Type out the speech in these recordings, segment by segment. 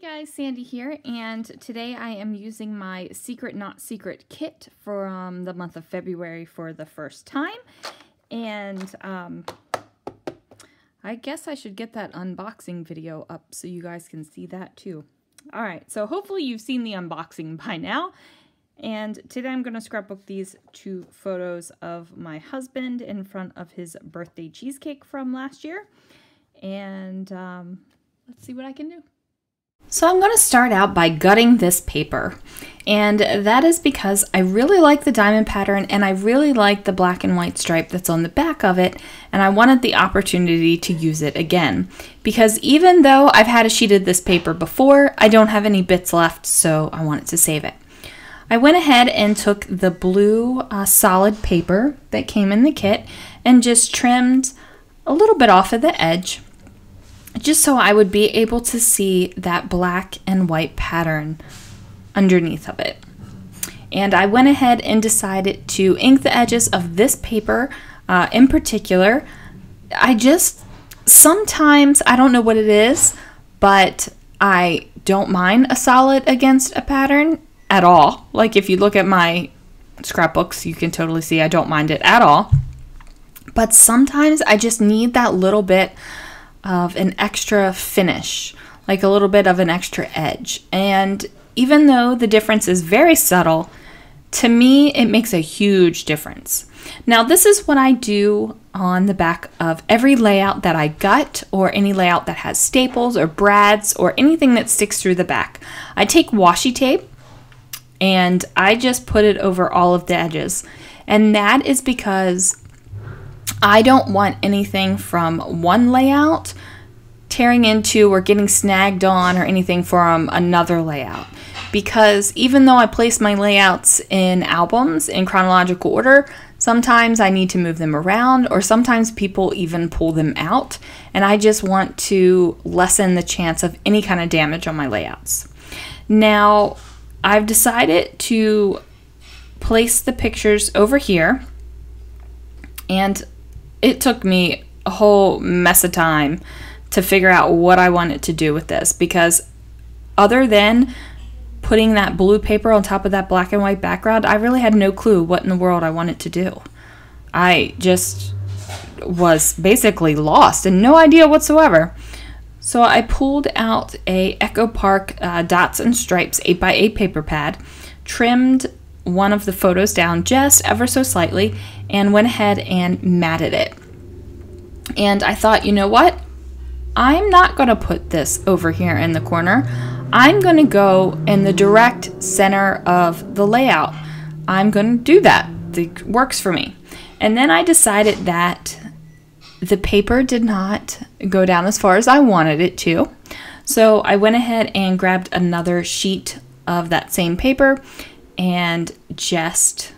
Hey guys, Sandy here, and today I am using my Secret Not Secret kit from the month of February for the first time, and I guess I should get that unboxing video up so you guys can see that too. Alright, so hopefully you've seen the unboxing by now, and today I'm going to scrapbook these two photos of my husband in front of his birthday cheesecake from last year, and let's see what I can do. So I'm going to start out by gutting this paper, and that is because I really like the diamond pattern and I really like the black and white stripe that's on the back of it, and I wanted the opportunity to use it again because even though I've had a sheet of this paper before, I don't have any bits left, so I wanted to save it. I went ahead and took the blue solid paper that came in the kit and just trimmed a little bit off of the edge, just so I would be able to see that black and white pattern underneath of it. And I went ahead and decided to ink the edges of this paper in particular. Sometimes, I don't know what it is, but I don't mind a solid against a pattern at all. Like if you look at my scrapbooks, you can totally see I don't mind it at all. But sometimes I just need that little bit of an extra finish, like a little bit of an extra edge. And even though the difference is very subtle, to me it makes a huge difference. Now this is what I do on the back of every layout that I gut, or any layout that has staples or brads or anything that sticks through the back. I take washi tape and I just put it over all of the edges, and that is because I don't want anything from one layout tearing into or getting snagged on or anything from another layout. Because even though I place my layouts in albums in chronological order, sometimes I need to move them around, or sometimes people even pull them out, and I just want to lessen the chance of any kind of damage on my layouts. Now, I've decided to place the pictures over here, and it took me a whole mess of time to figure out what I wanted to do with this, because other than putting that blue paper on top of that black and white background, I really had no clue what in the world I wanted to do. I just was basically lost and no idea whatsoever. So I pulled out a Echo Park Dots and Stripes 8x8 paper pad, trimmed one of the photos down just ever so slightly, and went ahead and matted it. And I thought, you know what? I'm not going to put this over here in the corner. I'm going to go in the direct center of the layout. I'm going to do that. It works for me. And then I decided that the paper did not go down as far as I wanted it to. So I went ahead and grabbed another sheet of that same paper and just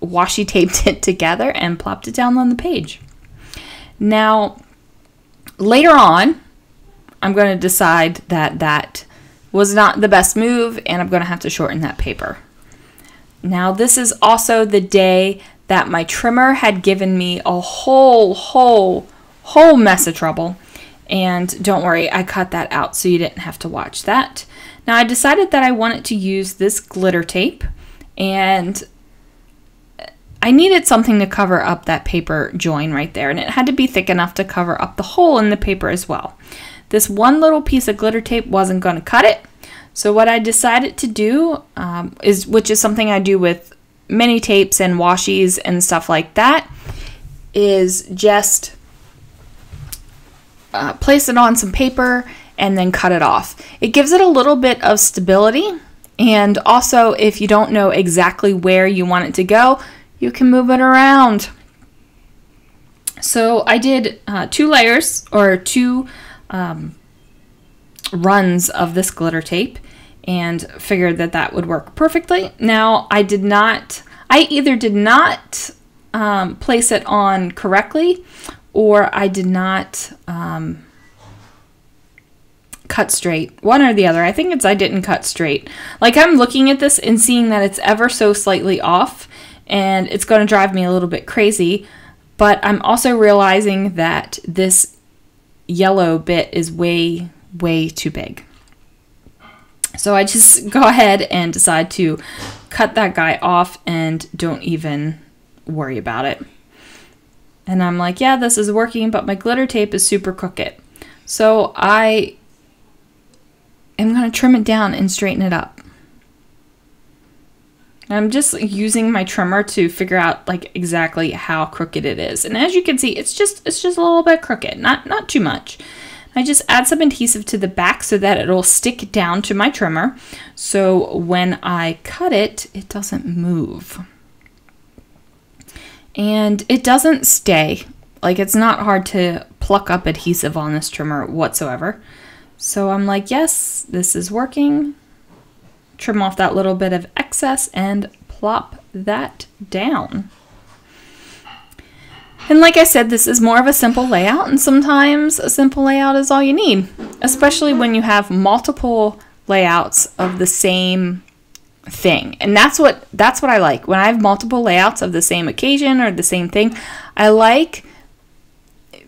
washi taped it together and plopped it down on the page. Now, later on, I'm going to decide that that was not the best move, and I'm going to have to shorten that paper. Now, this is also the day that my trimmer had given me a whole mess of trouble. And don't worry, I cut that out so you didn't have to watch that. Now, I decided that I wanted to use this glitter tape, and I needed something to cover up that paper join right there, and it had to be thick enough to cover up the hole in the paper as well. This one little piece of glitter tape wasn't going to cut it, so what I decided to do, which is something I do with many tapes and washies and stuff like that, is just place it on some paper and then cut it off. It gives it a little bit of stability, and also if you don't know exactly where you want it to go, you can move it around. So I did two layers, or two runs of this glitter tape, and figured that that would work perfectly. Now I either did not place it on correctly, or I did not cut straight. One or the other. I think it's I didn't cut straight. Like, I'm looking at this and seeing that it's ever so slightly off, and it's going to drive me a little bit crazy, but I'm also realizing that this yellow bit is way too big. So I just go ahead and decide to cut that guy off and don't even worry about it. And I'm like, yeah, this is working, but my glitter tape is super crooked. So I am going to trim it down and straighten it up. I'm just using my trimmer to figure out like exactly how crooked it is. And as you can see, it's just a little bit crooked, not too much. I just add some adhesive to the back so that it'll stick down to my trimmer. So when I cut it, it doesn't move. And it doesn't stay. Like, it's not hard to pluck up adhesive on this trimmer whatsoever. So I'm like, yes, this is working. Trim off that little bit of excess and plop that down. And like I said, this is more of a simple layout, and sometimes a simple layout is all you need, especially when you have multiple layouts of the same thing. And that's what I like. When I have multiple layouts of the same occasion or the same thing, I like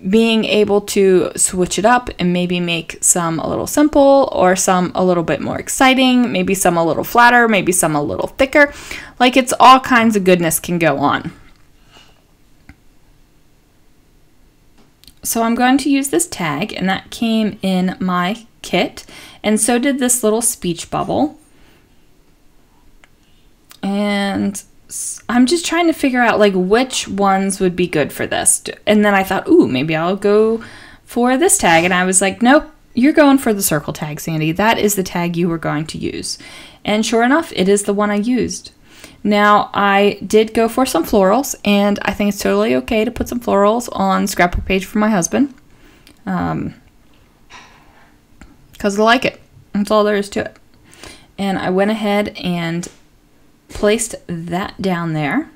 being able to switch it up and maybe make some a little simple or some a little bit more exciting, maybe some a little flatter, maybe some a little thicker. Like, it's all kinds of goodness can go on. So I'm going to use this tag, and that came in my kit, and so did this little speech bubble. And I'm just trying to figure out like which ones would be good for this. And then I thought, ooh, maybe I'll go for this tag. And I was like, nope, you're going for the circle tag, Sandy. That is the tag you were going to use. And sure enough, it is the one I used. Now, I did go for some florals, and I think it's totally okay to put some florals on the scrapbook page for my husband. Because I like it. That's all there is to it. And I went ahead and placed that down there.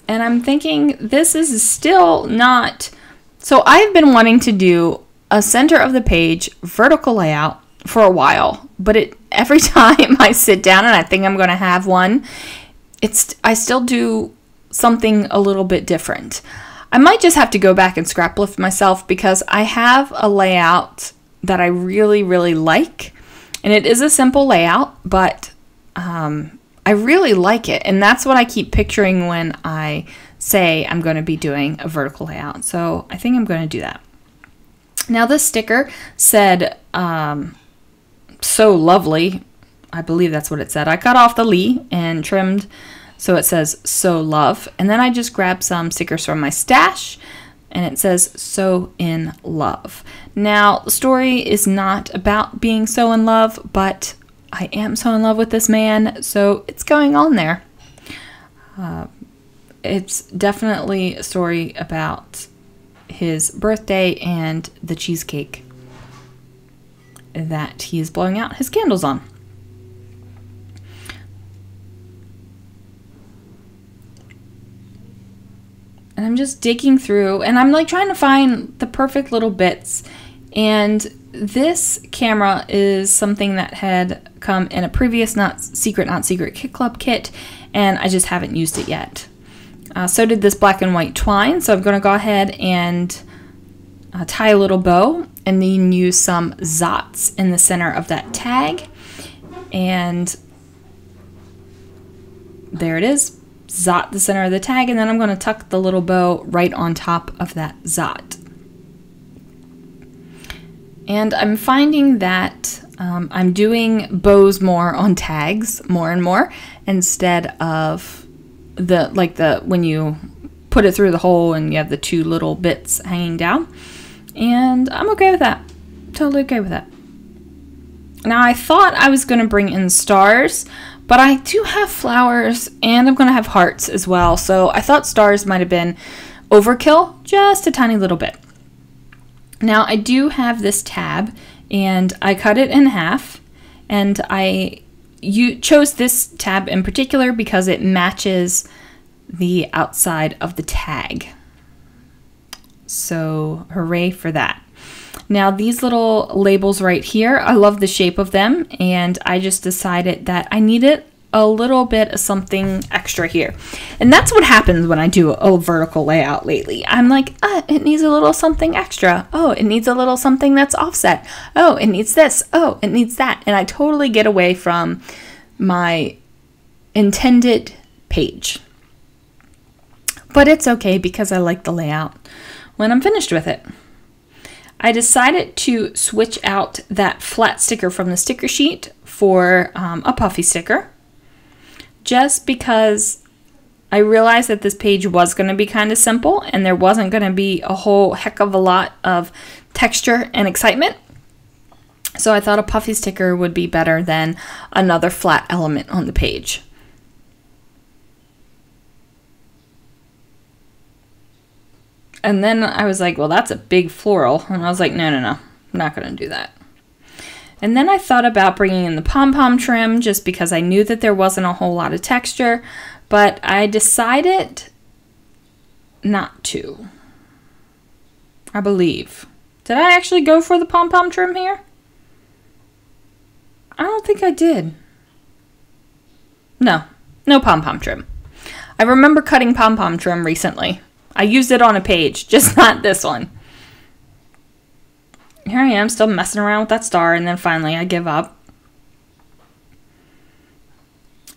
And I'm thinking this is still not... So I've been wanting to do a center of the page vertical layout for a while, but every time I sit down and I think I'm going to have one, I still do something a little bit different. I might just have to go back and scrap lift myself, because I have a layout that I really, really like. And it is a simple layout, but I really like it. And that's what I keep picturing when I say I'm going to be doing a vertical layout. So I think I'm going to do that. Now, this sticker said, so lovely. I believe that's what it said. I cut off the Lee and trimmed so it says so love. And then I just grabbed some stickers from my stash, and it says so in love. Now, the story is not about being so in love, but I am so in love with this man, so it's going on there. It's definitely a story about his birthday and the cheesecake that he is blowing out his candles on. And I'm just digging through, and I'm like trying to find the perfect little bits. And this camera is something that had come in a previous Not Secret Kit Club kit, and I just haven't used it yet. So did this black and white twine, so I'm going to go ahead and tie a little bow, and then use some Zots in the center of that tag. And there it is. Zot the center of the tag, and then I'm going to tuck the little bow right on top of that Zot. And I'm finding that I'm doing bows more on tags more and more, instead of when you put it through the hole and you have the two little bits hanging down. And I'm okay with that. Totally okay with that. Now, I thought I was going to bring in stars, but I do have flowers, and I'm going to have hearts as well. So I thought stars might have been overkill, just a tiny little bit. Now, I do have this tab, and I cut it in half, and you chose this tab in particular because it matches the outside of the tag. So hooray for that. Now, these little labels right here, I love the shape of them, and I just decided that I needed a little bit of something extra here. And that's what happens when I do a vertical layout lately. I'm like, it needs a little something extra. Oh, it needs a little something that's offset. Oh, it needs this. Oh, it needs that. And I totally get away from my intended page. But it's okay because I like the layout when I'm finished with it. I decided to switch out that flat sticker from the sticker sheet for a puffy sticker, just because I realized that this page was going to be kind of simple and there wasn't going to be a whole heck of a lot of texture and excitement. So I thought a puffy sticker would be better than another flat element on the page. And then I was like, well, that's a big floral. And I was like, no, I'm not going to do that. And then I thought about bringing in the pom-pom trim just because I knew that there wasn't a whole lot of texture, but I decided not to. I believe. Did I actually go for the pom-pom trim here? I don't think I did. No pom-pom trim. I remember cutting pom-pom trim recently. I used it on a page, just not this one. Here I am still messing around with that star, and then finally I give up.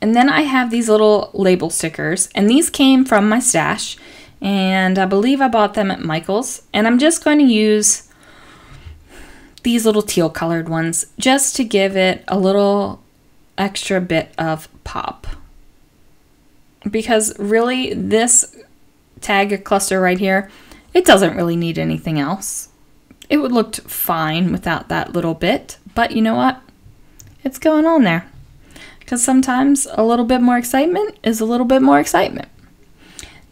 And then I have these little label stickers, and these came from my stash, and I believe I bought them at Michael's, and I'm just going to use these little teal colored ones just to give it a little extra bit of pop. Because really, this tag cluster right here, it doesn't really need anything else. It would look fine without that little bit, but you know what? It's going on there. Because sometimes a little bit more excitement is a little bit more excitement.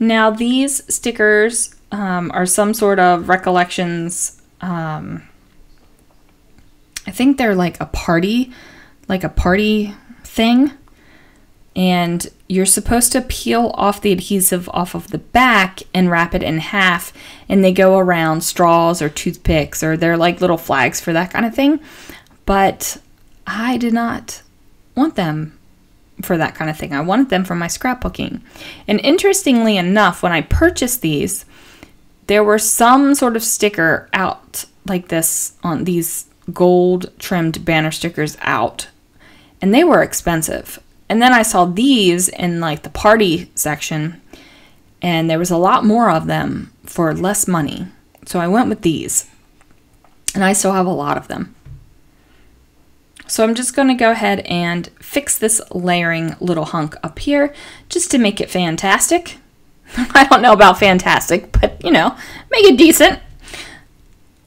Now these stickers are some sort of recollections. I think they're like a party thing. And you're supposed to peel off the adhesive off of the back and wrap it in half, and they go around straws or toothpicks, or they're like little flags for that kind of thing. But I did not want them for that kind of thing. I wanted them for my scrapbooking. And interestingly enough, when I purchased these, there were some sort of sticker out like this on these gold trimmed banner stickers out, and they were expensive. And then I saw these in like the party section, and there was a lot more of them for less money. So I went with these, and I still have a lot of them. So I'm just going to go ahead and fix this layering little hunk up here just to make it fantastic. I don't know about fantastic, but you know, make it decent.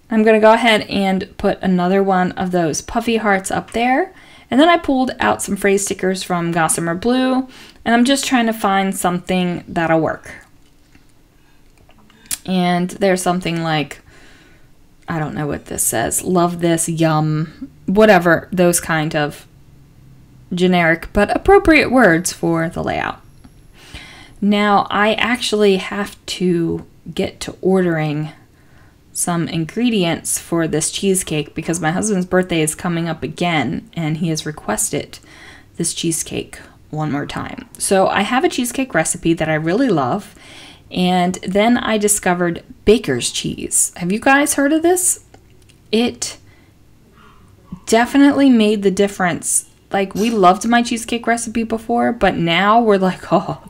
I'm going to go ahead and put another one of those puffy hearts up there. And then I pulled out some phrase stickers from Gossamer Blue, and I'm just trying to find something that'll work. And there's something like, I don't know what this says, love this, yum, whatever, those kind of generic but appropriate words for the layout. Now I actually have to get to ordering some ingredients for this cheesecake because my husband's birthday is coming up again and he has requested this cheesecake one more time. So I have a cheesecake recipe that I really love, and then I discovered baker's cheese. Have you guys heard of this? It definitely made the difference. Like, we loved my cheesecake recipe before, but now we're like, oh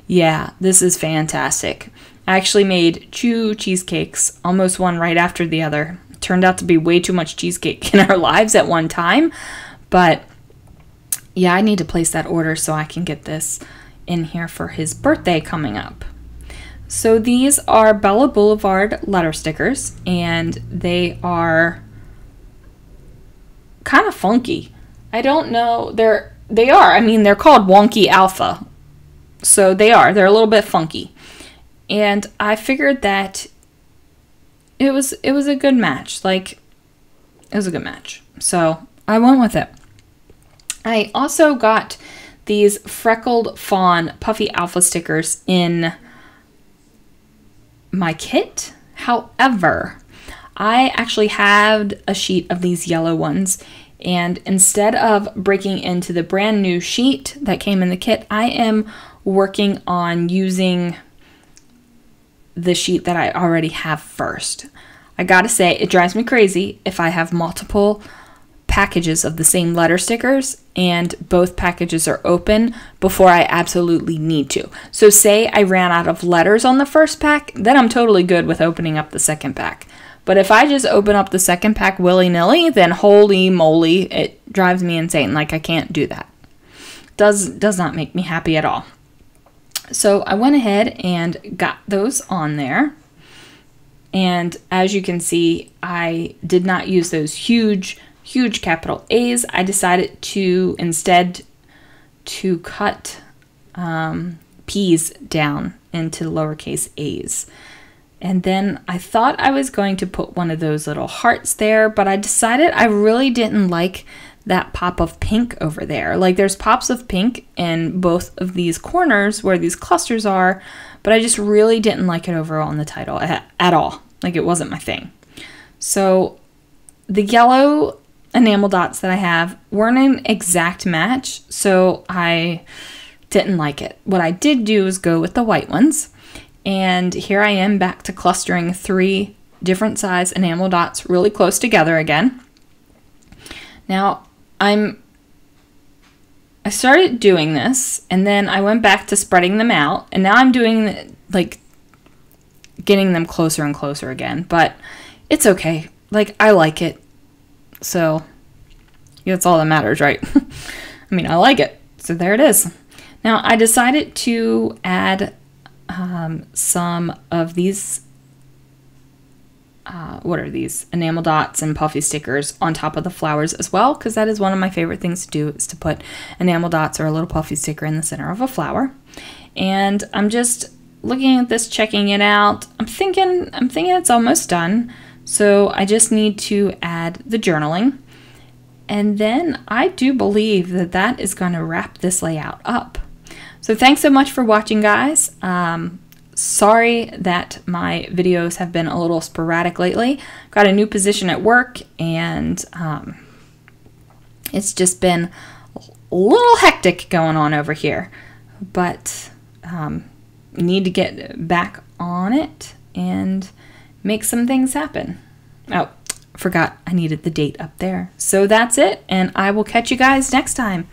yeah, this is fantastic. I actually made 2 cheesecakes, almost one right after the other. It turned out to be way too much cheesecake in our lives at one time. But yeah, I need to place that order so I can get this in here for his birthday coming up. So these are Bella Boulevard letter stickers, and they are kind of funky. I don't know. They are. I mean, they're called Wonky Alpha. So they're a little bit funky. And I figured that it was a good match. Like, it was a good match. So I went with it. I also got these freckled fawn puffy alpha stickers in my kit. However, I actually had a sheet of these yellow ones, And instead of breaking into the brand new sheet that came in the kit, I am working on using the sheet that I already have first. I gotta say, it drives me crazy if I have multiple packages of the same letter stickers and both packages are open before I absolutely need to. So say I ran out of letters on the first pack, then I'm totally good with opening up the second pack. But if I just open up the second pack willy-nilly, then holy moly, it drives me insane. Like, I can't do that. Does not make me happy at all. So I went ahead and got those on there. And as you can see, I did not use those huge capital A's. I decided to instead to cut P's down into lowercase a's. And then I thought I was going to put one of those little hearts there, but I decided I really didn't like that pop of pink over there. Like, there's pops of pink in both of these corners where these clusters are, but I just really didn't like it over on the title at all. Like, it wasn't my thing. So the yellow enamel dots that I have weren't an exact match, so I didn't like it. What I did do is go with the white ones, and here I am back to clustering 3 different size enamel dots really close together again. Now I started doing this, and then I went back to spreading them out, and now I'm doing like getting them closer and closer again, but it's okay. Like, I like it. So that's all that matters, right? I mean, I like it. So there it is. Now I decided to add some of these, what are these? Enamel dots and puffy stickers on top of the flowers as well, because that is one of my favorite things to do, is to put enamel dots or a little puffy sticker in the center of a flower. And I'm just looking at this, checking it out. I'm thinking it's almost done. So I just need to add the journaling. And then I do believe that that is going to wrap this layout up. So thanks so much for watching, guys. Sorry that my videos have been a little sporadic lately. Got a new position at work, and it's just been a little hectic going on over here. But need to get back on it and make some things happen. Oh, forgot I needed the date up there. So that's it, and I will catch you guys next time.